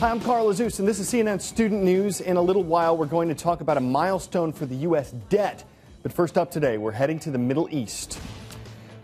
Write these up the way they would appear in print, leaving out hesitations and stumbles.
Hi, I'm Carl Azus, and this is CNN Student News. In a little while, we're going to talk about a milestone for the U.S. debt. But first up today, we're heading to the Middle East.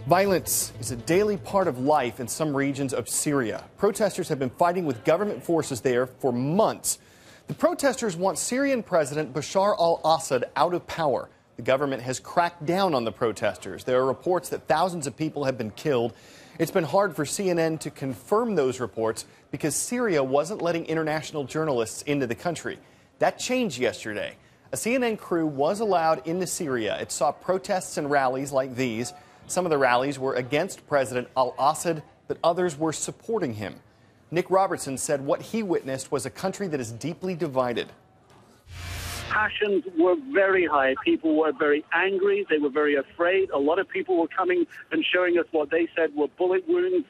Violence is a daily part of life in some regions of Syria. Protesters have been fighting with government forces there for months. The protesters want Syrian President Bashar al-Assad out of power. The government has cracked down on the protesters. There are reports that thousands of people have been killed. It's been hard for CNN to confirm those reports because Syria wasn't letting international journalists into the country. That changed yesterday. A CNN crew was allowed into Syria. It saw protests and rallies like these. Some of the rallies were against President al-Assad, but others were supporting him. Nick Robertson said what he witnessed was a country that is deeply divided. Passions were very high. People were very angry. They were very afraid. A lot of people were coming and showing us what they said were bullet wounds,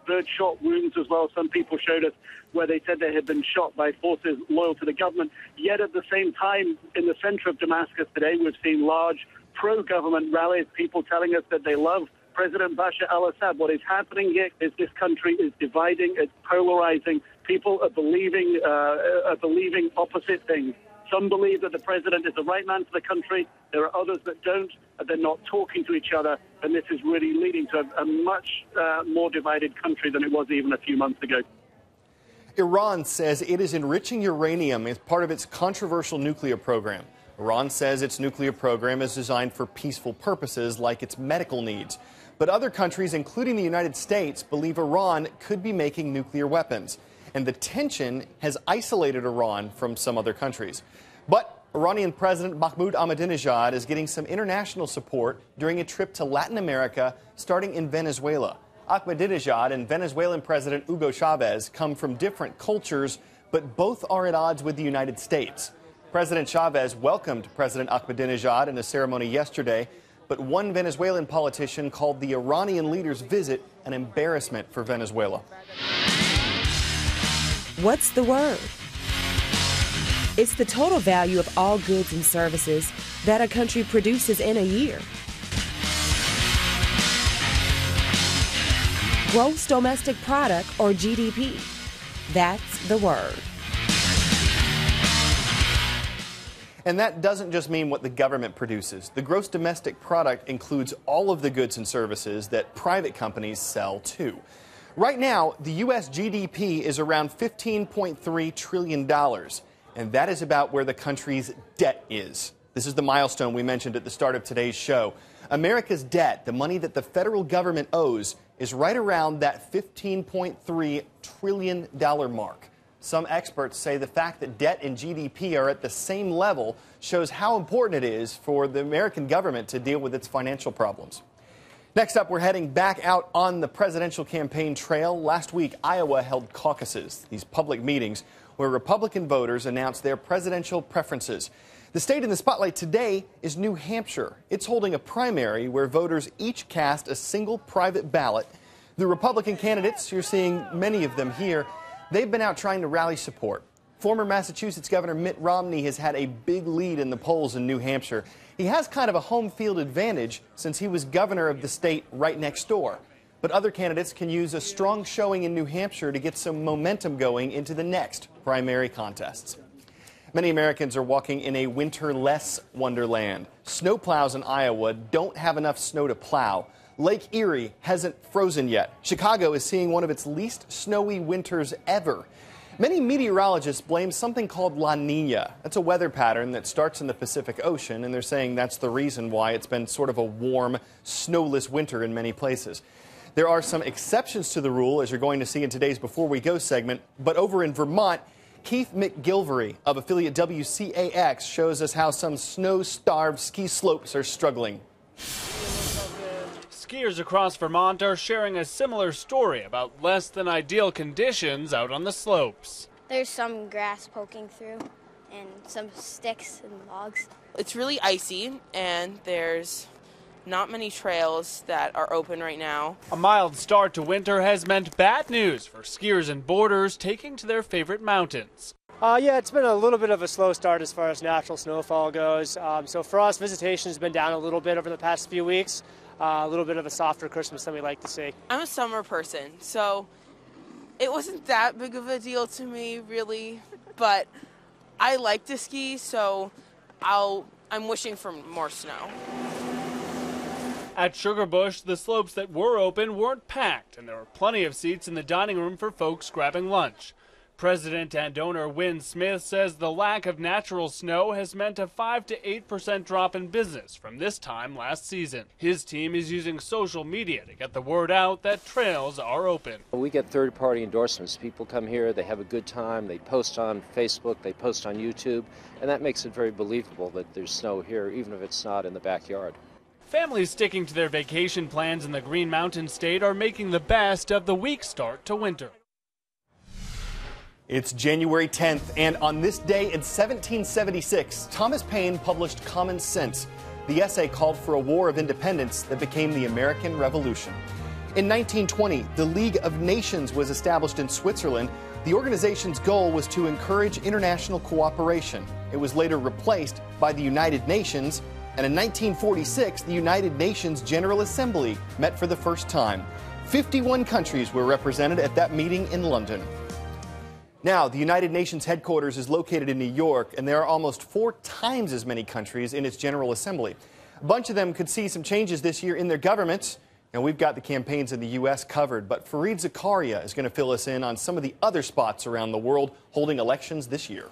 bird-shot wounds as well. Some people showed us where they said they had been shot by forces loyal to the government. Yet at the same time, in the center of Damascus today, we've seen large pro-government rallies, people telling us that they love President Bashar al-Assad. What is happening here is this country is dividing, it's polarizing. People are believing opposite things. Some believe that the president is the right man for the country. There are others that don't. They're not talking to each other. And this is really leading to a much more divided country than it was even a few months ago. Iran says it is enriching uranium as part of its controversial nuclear program. Iran says its nuclear program is designed for peaceful purposes like its medical needs. But other countries, including the United States, believe Iran could be making nuclear weapons. And the tension has isolated Iran from some other countries. But Iranian President Mahmoud Ahmadinejad is getting some international support during a trip to Latin America, starting in Venezuela. Ahmadinejad and Venezuelan President Hugo Chavez come from different cultures, but both are at odds with the United States. President Chavez welcomed President Ahmadinejad in a ceremony yesterday, but one Venezuelan politician called the Iranian leader's visit an embarrassment for Venezuela. What's the word? It's the total value of all goods and services that a country produces in a year. Gross domestic product, or GDP. That's the word. And that doesn't just mean what the government produces. The gross domestic product includes all of the goods and services that private companies sell too. Right now, the U.S. GDP is around $15.3 trillion, and that is about where the country's debt is. This is the milestone we mentioned at the start of today's show. America's debt, the money that the federal government owes, is right around that $15.3 trillion mark. Some experts say the fact that debt and GDP are at the same level shows how important it is for the American government to deal with its financial problems. Next up, we're heading back out on the presidential campaign trail. Last week, Iowa held caucuses, these public meetings where Republican voters announced their presidential preferences. The state in the spotlight today is New Hampshire. It's holding a primary where voters each cast a single private ballot. The Republican candidates, you're seeing many of them here, they've been out trying to rally support. Former Massachusetts Governor Mitt Romney has had a big lead in the polls in New Hampshire. He has kind of a home field advantage since he was governor of the state right next door. But other candidates can use a strong showing in New Hampshire to get some momentum going into the next primary contests. Many Americans are walking in a winter-less wonderland. Snowplows in Iowa don't have enough snow to plow. Lake Erie hasn't frozen yet. Chicago is seeing one of its least snowy winters ever. Many meteorologists blame something called La Niña. That's a weather pattern that starts in the Pacific Ocean, and they're saying that's the reason why it's been sort of a warm, snowless winter in many places. There are some exceptions to the rule, as you're going to see in today's Before We Go segment, but over in Vermont, Keith McGilvery of affiliate WCAX shows us how some snow-starved ski slopes are struggling. Skiers across Vermont are sharing a similar story about less than ideal conditions out on the slopes. There's some grass poking through and some sticks and logs. It's really icy and there's not many trails that are open right now. A mild start to winter has meant bad news for skiers and boarders taking to their favorite mountains. Yeah, it's been a little bit of a slow start as far as natural snowfall goes. So for us, visitation has been down a little bit over the past few weeks. A little bit of a softer Christmas than we like to see. I'm a summer person, so It wasn't that big of a deal to me, really, but I like to ski, so I'm wishing for more snow. At Sugarbush, the slopes that were open weren't packed, and there were plenty of seats in the dining room for folks grabbing lunch. President and owner Wynn Smith says the lack of natural snow has meant a 5 to 8% drop in business from this time last season. His team is using social media to get the word out that trails are open. We get third-party endorsements. People come here, they have a good time, they post on Facebook, they post on YouTube, and that makes it very believable that there's snow here, even if it's not in the backyard. Families sticking to their vacation plans in the Green Mountain State are making the best of the weak start to winter. It's January 10th, and on this day in 1776, Thomas Paine published Common Sense. The essay called for a war of independence that became the American Revolution. In 1920, the League of Nations was established in Switzerland. The organization's goal was to encourage international cooperation. It was later replaced by the United Nations, and in 1946, the United Nations General Assembly met for the first time. 51 countries were represented at that meeting in London. Now, the United Nations headquarters is located in New York, and there are almost 4 times as many countries in its General Assembly. A bunch of them could see some changes this year in their governments, and we've got the campaigns in the U.S. covered. But Fareed Zakaria is going to fill us in on some of the other spots around the world holding elections this year.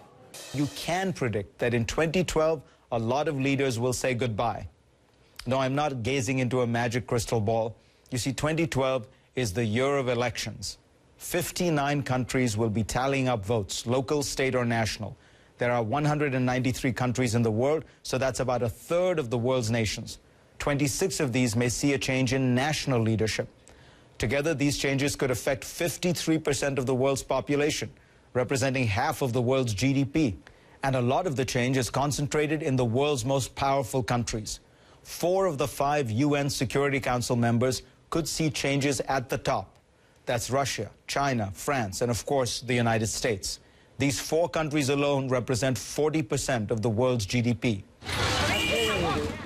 You can predict that in 2012, a lot of leaders will say goodbye. No, I'm not gazing into a magic crystal ball. You see, 2012 is the year of elections. 59 countries will be tallying up votes, local, state, or national. There are 193 countries in the world, so that's about a third of the world's nations. 26 of these may see a change in national leadership. Together, these changes could affect 53% of the world's population, representing half of the world's GDP. And a lot of the change is concentrated in the world's most powerful countries. 4 of the 5 UN Security Council members could see changes at the top. That's Russia, China, France, and of course, the United States. These 4 countries alone represent 40% of the world's GDP.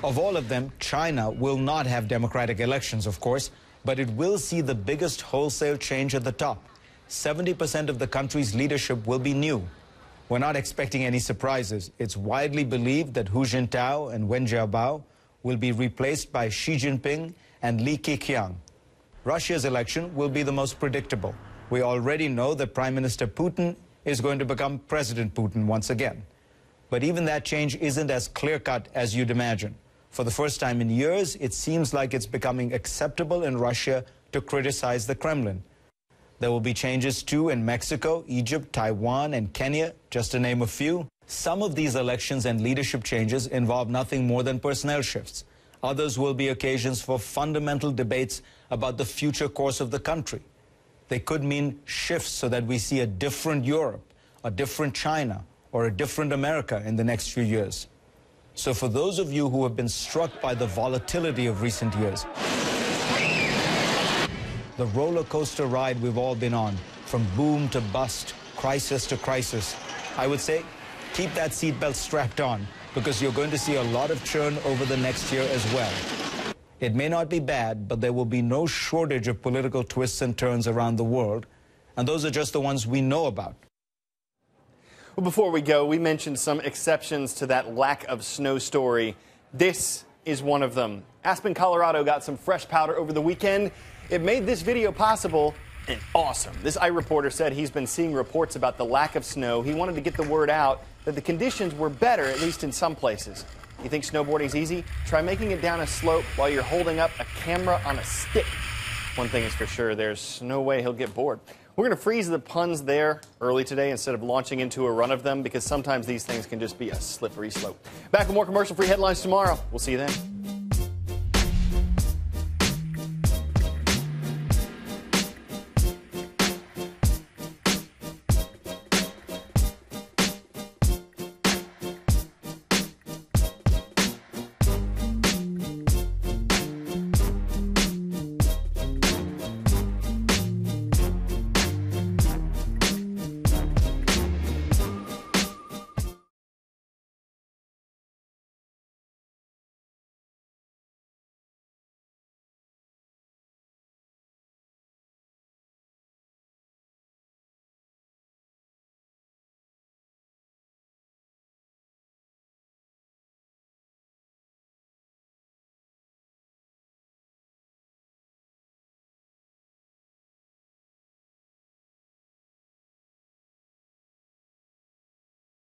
Of all of them, China will not have democratic elections, of course, but it will see the biggest wholesale change at the top. 70% of the country's leadership will be new. We're not expecting any surprises. It's widely believed that Hu Jintao and Wen Jiabao will be replaced by Xi Jinping and Li Keqiang. Russia's election will be the most predictable. We already know that Prime Minister Putin is going to become President Putin once again. But even that change isn't as clear-cut as you'd imagine. For the first time in years, it seems like it's becoming acceptable in Russia to criticize the Kremlin. There will be changes too in Mexico, Egypt, Taiwan, and Kenya, just to name a few. Some of these elections and leadership changes involve nothing more than personnel shifts. Others will be occasions for fundamental debates about the future course of the country. They could mean shifts so that we see a different Europe, a different China, or a different America in the next few years. So for those of you who have been struck by the volatility of recent years, the roller coaster ride we've all been on, from boom to bust, crisis to crisis, I would say keep that seatbelt strapped on, because you're going to see a lot of churn over the next year as well. It may not be bad, but there will be no shortage of political twists and turns around the world, and those are just the ones we know about. Well, before we go, we mentioned some exceptions to that lack of snow story. This is one of them. Aspen, Colorado got some fresh powder over the weekend. It made this video possible and awesome. This iReporter said he's been seeing reports about the lack of snow. He wanted to get the word out that the conditions were better, at least in some places. You think snowboarding's easy? Try making it down a slope while you're holding up a camera on a stick. One thing is for sure, there's no way he'll get bored. We're going to freeze the puns there early today instead of launching into a run of them, because sometimes these things can just be a slippery slope. Back with more commercial-free headlines tomorrow. We'll see you then.